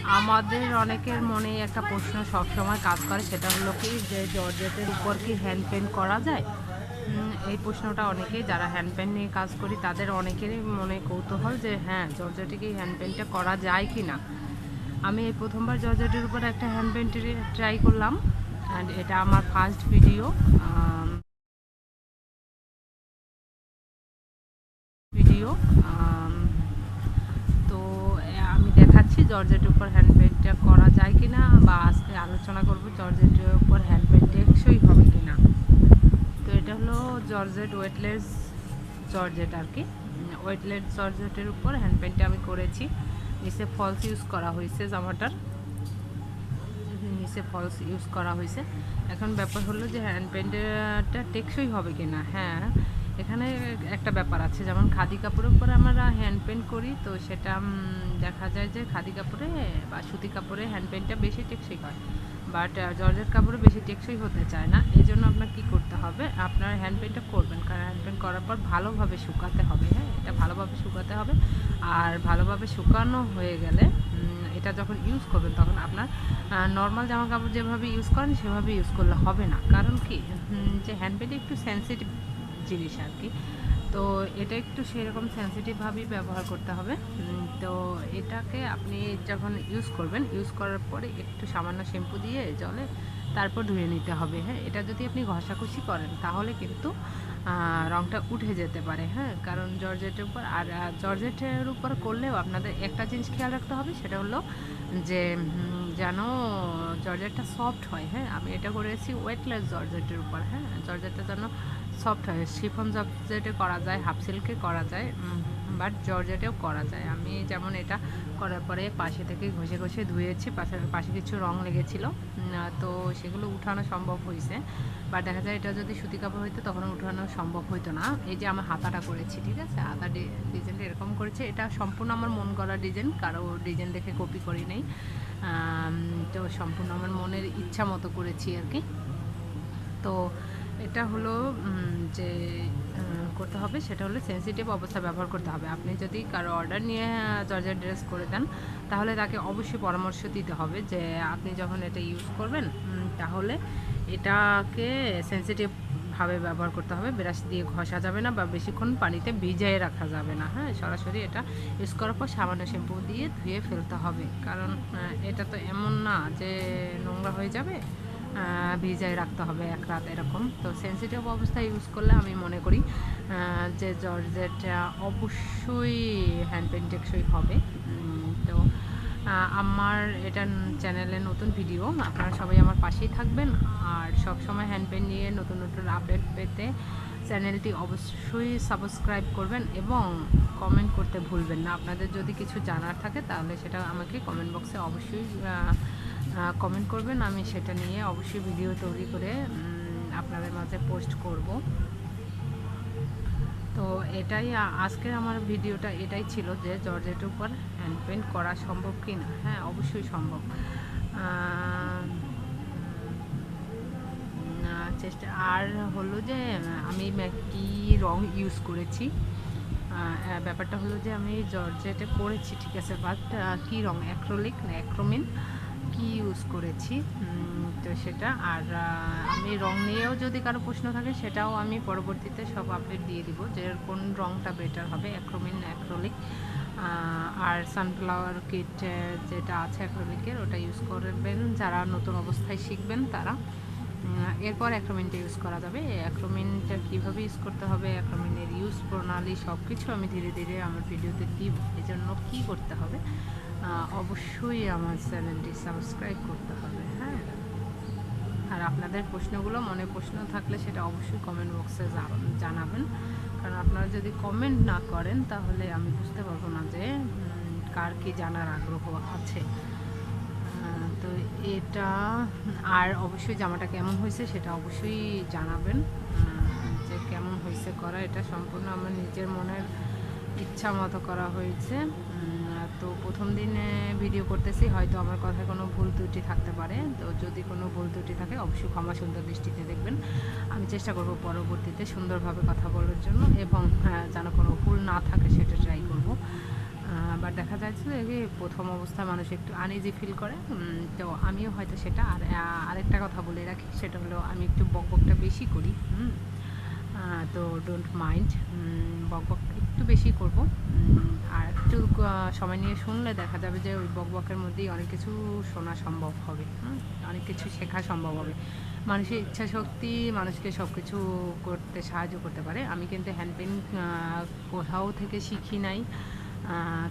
আমাদের অনেকের মনে একটা প্রশ্ন সবসময় কাজ করে, সেটা হলো কি যে জর্জেটের উপর কি হ্যান্ড পেন্ট করা যায়। এই প্রশ্নটা অনেকেই যারা হ্যান্ড পেন্ট নিয়ে কাজ করি তাদের অনেকেরই মনে কৌতূহল যে হ্যাঁ, জর্জেটে কি হ্যান্ড পেন্টটা করা যায় কি না। আমি এই প্রথমবার জর্জেটের উপর একটা হ্যান্ড পেন্ট ট্রাই করলাম, অ্যান্ড এটা আমার ফার্স্ট ভিডিও। ভিডিও তো আমি দেখাচ্ছি জর্জেটের উপর হ্যান্ড পেন্টটা করা যায় কি না, বা আজকে আলোচনা করব জর্জেটের উপর হ্যান্ড পেন্ট টেকসই হবে কি না। তো এটা হলো জর্জেট ওয়েটলেস জর্জেট আর কি। ওয়েটলেস জর্জেটের উপর হ্যান্ড পেন্টটা আমি করেছি। নিচে ফলস ইউজ করা হয়েছে, জামাটার নিচে ফলস ইউজ করা হয়েছে। এখন ব্যাপার হলো যে হ্যান্ড পেন্টটা টেকসই হবে কি না। হ্যাঁ, এখানে একটা ব্যাপার আছে, যেমন খাদি কাপড়ের উপরে আমরা হ্যান্ড পেন্ট করি, তো সেটা দেখা যায় যে খাদি কাপড়ে বা সুতি কাপড়ে হ্যান্ড পেন্টটা বেশি টেকসই হয়, বাট জর্জেট কাপড়ে বেশি টেকসই হতে চায় না। এই জন্য আপনার কী করতে হবে, আপনার হ্যান্ড পেন্টটা করবেন, কারণ হ্যান্ড পেন্ট করার পর ভালোভাবে শুকাতে হবে। হ্যাঁ, এটা ভালোভাবে শুকাতে হবে। আর ভালোভাবে শুকানো হয়ে গেলে এটা যখন ইউজ করবেন তখন আপনার নর্মাল জামা কাপড় যেভাবে ইউজ করেন সেভাবে ইউজ করলে হবে না। কারণ কি, যে হ্যান্ড পেন্ট একটু সেন্সিটিভ জিনিস আর কি, তো এটা একটু সেরকম সেন্সিটিভভাবেই ব্যবহার করতে হবে। তো এটাকে আপনি যখন ইউজ করবেন, ইউজ করার পরে একটু সামান্য শ্যাম্পু দিয়ে জলে তারপর ধুয়ে নিতে হবে। হ্যাঁ, এটা যদি আপনি ঘষাঘষি করেন তাহলে কিন্তু রঙটা উঠে যেতে পারে। হ্যাঁ, কারণ জর্জেটের উপর, আর জর্জেটের উপর করলেও আপনাদের একটা জিনিস খেয়াল রাখতে হবে, সেটা হলো যে যেন জর্জেটটা সফট হয়। হ্যাঁ, আমি এটা করেছি ওয়েটলেস জর্জেটের উপর। হ্যাঁ, জর্জেটটা যেন সফট হয়। শিফন জর্জেটে করা যায়, হাফ সিল্কে করা যায়, বাট জর্জেটেও করা যায়। আমি যেমন এটা করার পরে পাশে থেকে ঘষে ঘষে ধুয়েছি, পাশে কিছু রং লেগেছিলো, তো সেগুলো উঠানো সম্ভব হয়েছে। বা দেখা যায় এটা যদি সুতি কাপড় হইতো তখন উঠানো সম্ভব হইতো না। এই যে আমার হাতাটা করেছি, ঠিক আছে, হাতা ডিজাইনটা এরকম করেছে। এটা সম্পূর্ণ আমার মন গড়া ডিজাইন, কারো ডিজাইন দেখে কপি করি নেই। তো সম্পূর্ণ আমার মনের ইচ্ছা মতো করেছি আর কি। তো এটা হলো যে করতে হবে, সেটা হলো সেন্সিটিভ অবস্থা ব্যবহার করতে হবে। আপনি যদি কারো অর্ডার নিয়ে জর্জেট ড্রেস করে দেন তাহলে তাকে অবশ্যই পরামর্শ দিতে হবে যে আপনি যখন এটা ইউজ করবেন তাহলে এটাকে সেন্সিটিভভাবে ব্যবহার করতে হবে। ব্রাশ দিয়ে ঘষা যাবে না বা বেশিক্ষণ পানিতে ভিজিয়ে রাখা যাবে না। হ্যাঁ, সরাসরি এটা ইউজ করার পর সামান্য শ্যাম্পু দিয়ে ধুয়ে ফেলতে হবে, কারণ এটা তো এমন না যে নোংরা হয়ে যাবে, ভিজায় রাখতে হবে এক রাত এরকম। তো সেন্সিটিভ অবস্থায় ইউজ করলে আমি মনে করি যে জর্জেটটা অবশ্যই হ্যান্ড পেন্ট টেকসই হবে। তো আমার এটা চ্যানেলে নতুন ভিডিও, আপনারা সবাই আমার পাশেই থাকবেন, আর সব সময় হ্যান্ড পেন্ট নিয়ে নতুন নতুন আপডেট পেতে চ্যানেলটি অবশ্যই সাবস্ক্রাইব করবেন এবং কমেন্ট করতে ভুলবেন না। আপনাদের যদি কিছু জানার থাকে তাহলে সেটা আমাকে কমেন্ট বক্সে অবশ্যই কমেন্ট করবেন, আমি সেটা নিয়ে অবশ্যই ভিডিও তৈরি করে আপনাদের মাঝে পোস্ট করব। তো এটাই আজকের আমার ভিডিওটা এটাই ছিল যে জর্জেটের উপর হ্যান্ড পেন্ট করা সম্ভব কি না। হ্যাঁ, অবশ্যই সম্ভব। চেষ্টা আর হলো যে আমি কী রং ইউজ করেছি। ব্যাপারটা হলো যে আমি জর্জেটে করেছি, ঠিক আছে, বাট কী রং, অ্যাক্রোলিক না অ্যাক্রোমিন কি ইউজ করেছি, তো সেটা। আর আমি রং নিয়েও যদি কারো প্রশ্ন থাকে সেটাও আমি পরবর্তীতে সব আপডেট দিয়ে দিব যে কোন রংটা বেটার হবে, অ্যাক্রোমিন না অ্যাক্রোলিক। আর সানফ্লাওয়ার কিট যেটা আছে অ্যাক্রোলিকের, ওটা ইউজ করবেন যারা নতুন অবস্থায় শিখবেন তারা। এরপর অ্যাক্রোমিনটা ইউজ করা যাবে। অ্যাক্রোমিনটা কীভাবে ইউজ করতে হবে, অ্যাক্রোমিনের ইউজ প্রণালী সব কিছু আমি ধীরে ধীরে আমার ভিডিওতে দিব। এজন্য কী করতে হবে, অবশ্যই আমার চ্যানেলটি সাবস্ক্রাইব করতে হবে। হ্যাঁ, আর আপনাদের প্রশ্নগুলো, মনে প্রশ্ন থাকলে সেটা অবশ্যই কমেন্ট বক্সে জানাবেন, কারণ আপনারা যদি কমেন্ট না করেন তাহলে আমি বুঝতে পারবো না যে কার কী জানার আগ্রহ আছে। তো এটা, আর অবশ্যই জামাটা কেমন হয়েছে সেটা অবশ্যই জানাবেন যে কেমন হয়েছে করা। এটা সম্পূর্ণ আমার নিজের মনের ইচ্ছা মতো করা হয়েছে। তো প্রথম দিনে ভিডিও করতেছি, হয়তো আমার কথায় কোনো ভুল ত্রুটি থাকতে পারে, তো যদি কোনো ভুল ত্রুটি থাকে অবশ্যই ক্ষমা সুন্দর দৃষ্টিতে দেখবেন। আমি চেষ্টা করব পরবর্তীতে সুন্দরভাবে কথা বলার জন্য, এবং যেন কোনো ভুল না থাকে সেটা ট্রাই করব। বাট দেখা যাচ্ছে যে প্রথম অবস্থায় মানুষ একটু আনইজি ফিল করে। তো আমিও হয়তো সেটা আরেকটা কথা বলে রাখি, সেটা হলো আমি একটু বকবকটা বেশি করি। তো ডোন্ট মাইন্ড, বকবক একটু বেশি করব। আর একটু সময় নিয়ে শুনলে দেখা যাবে যে ওই বকবকের মধ্যেই অনেক কিছু শোনা সম্ভব হবে, অনেক কিছু শেখা সম্ভব হবে। মানুষের ইচ্ছা শক্তি মানুষকে সব কিছু করতে সাহায্য করতে পারে। আমি কিন্তু হ্যান্ড পেন কোথাও থেকে শিখি নাই,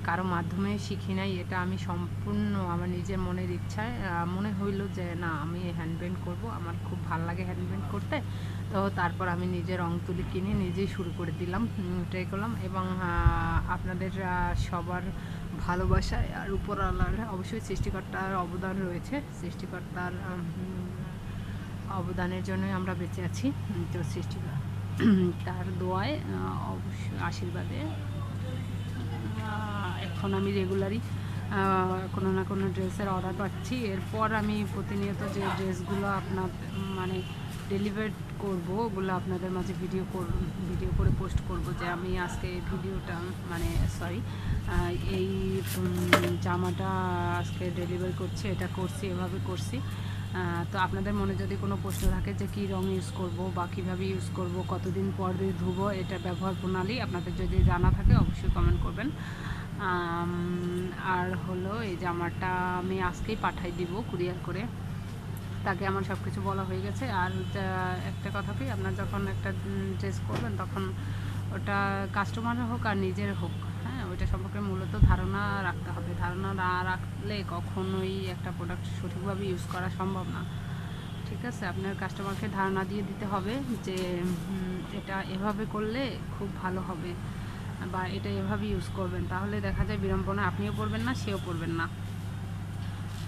কারো মাধ্যমে শিখি নাই। এটা আমি সম্পূর্ণ আমার নিজের মনের ইচ্ছায় মনে হইল যে না আমি হ্যান্ড পেন্ট করবো, আমার খুব ভালো লাগে হ্যান্ড পেন্ট করতে। তো তারপর আমি নিজে রং তুলি কিনে নিজেই শুরু করে দিলাম, ট্রাই করলাম। এবং আপনাদের সবার ভালোবাসায় আর উপরওয়ালার অবশ্যই সৃষ্টিকর্তার অবদান রয়েছে। সৃষ্টিকর্তার অবদানের জন্যই আমরা বেঁচে আছি। তো তার দোয়ায় অবশ্যই আশীর্বাদে এখন আমি রেগুলারই কোনো না কোনো ড্রেসের অর্ডার পাচ্ছি। এরপর আমি প্রতিনিয়ত যে ড্রেসগুলো আপনার মানে ডেলিভার করব ওগুলো আপনাদের মাঝে ভিডিও করে পোস্ট করব যে আমি আজকে এই ভিডিওটা মানে সরি এই জামাটা আজকে ডেলিভারি করছি, এটা করছি, এভাবে করছি। তো আপনাদের মনে যদি কোনো প্রশ্ন থাকে যে কী রং ইউজ করব বা কীভাবে ইউজ করব, কতদিন পর দিয়ে ধুবো, এটা ব্যবহার প্রণালী আপনাদের যদি জানা থাকে অবশ্যই কমেন্ট করবেন। আর হলো এই জামাটা আমি আজকেই পাঠাই দিব কুরিয়ার করে, তাকে আমার সব কিছু বলা হয়ে গেছে। আর একটা কথা কি, আপনার যখন একটা ড্রেস করবেন তখন ওটা কাস্টমারের হোক আর নিজের হোক, হ্যাঁ, ওইটা সম্পর্কে মূলত ধারণা রাখতে হবে। ধারণা না রাখলে কখনোই একটা প্রোডাক্ট সঠিকভাবে ইউজ করা সম্ভব না। ঠিক আছে, আপনার কাস্টমারকে ধারণা দিয়ে দিতে হবে যে এটা এভাবে করলে খুব ভালো হবে বা এটা এভাবে ইউজ করবেন, তাহলে দেখা যায় বিড়ম্বনা আপনিও পড়বেন না, সেও পড়বেন না।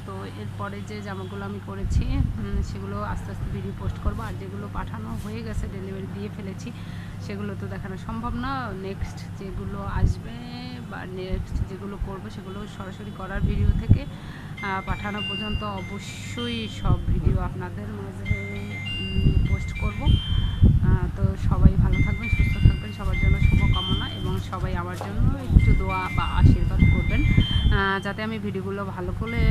তো এরপরে যে জামাগুলো আমি করেছি সেগুলো আস্তে আস্তে ভিডিও পোস্ট করবো। আর যেগুলো পাঠানো হয়ে গেছে, ডেলিভারি দিয়ে ফেলেছি, সেগুলো তো দেখানো সম্ভব না। নেক্সট যেগুলো আসবে বা নেক্সট যেগুলো করবো সেগুলো সরাসরি করার ভিডিও থেকে পাঠানো পর্যন্ত অবশ্যই সব ভিডিও আপনাদের মাঝে পোস্ট করব। তো সবাই ভালো থাকবেন, সুস্থ থাকবেন, সবার জন্য শুভকামনা। এবং সবাই আমার জন্য একটু দোয়া বা আশীর্বাদ করবেন যাতে আমি ভিডিওগুলো ভালো করে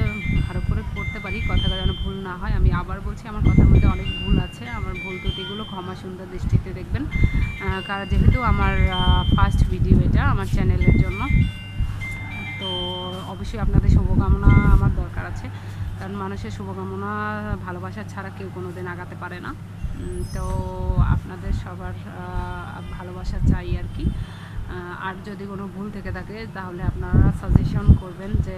করতে পারি, কথাটা যেন ভুল না হয়। আমি আবার বলছি, আমার কথার মধ্যে অনেক ভুল আছে, আমার ভুল ত্রুটিগুলো ক্ষমা সুন্দর দৃষ্টিতে দেখবেন। কারণ যেহেতু আমার ফার্স্ট ভিডিও এটা আমার চ্যানেলের জন্য, তো অবশ্যই আপনাদের শুভকামনা আমার দরকার আছে। কারণ মানুষের শুভকামনা ভালোবাসা ছাড়া কেউ কোনো দিন আগাতে পারে না। তো আপনাদের সবার ভালোবাসা চাই আর কি। আর যদি কোনো ভুল থেকে থাকে তাহলে আপনারা সাজেশন করবেন যে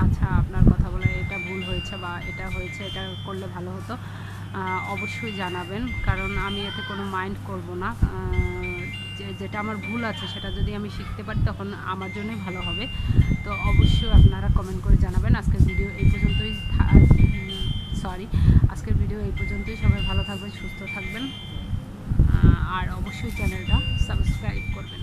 আচ্ছা আপনার কথা বলে এটা ভুল হয়েছে বা এটা হয়েছে, এটা করলে ভালো হতো, অবশ্যই জানাবেন। কারণ আমি এতে কোনো মাইন্ড করব না। যেটা আমার ভুল আছে সেটা যদি আমি শিখতে পারি তখন আমার জন্যই ভালো হবে। তো অবশ্যই আপনারা কমেন্ট করে জানাবেন। আজকের ভিডিও এই পর্যন্তই, সবাই ভালো থাকবেন, সুস্থ থাকবেন, আর অবশ্যই চ্যানেলটা সাবস্ক্রাইব করবেন।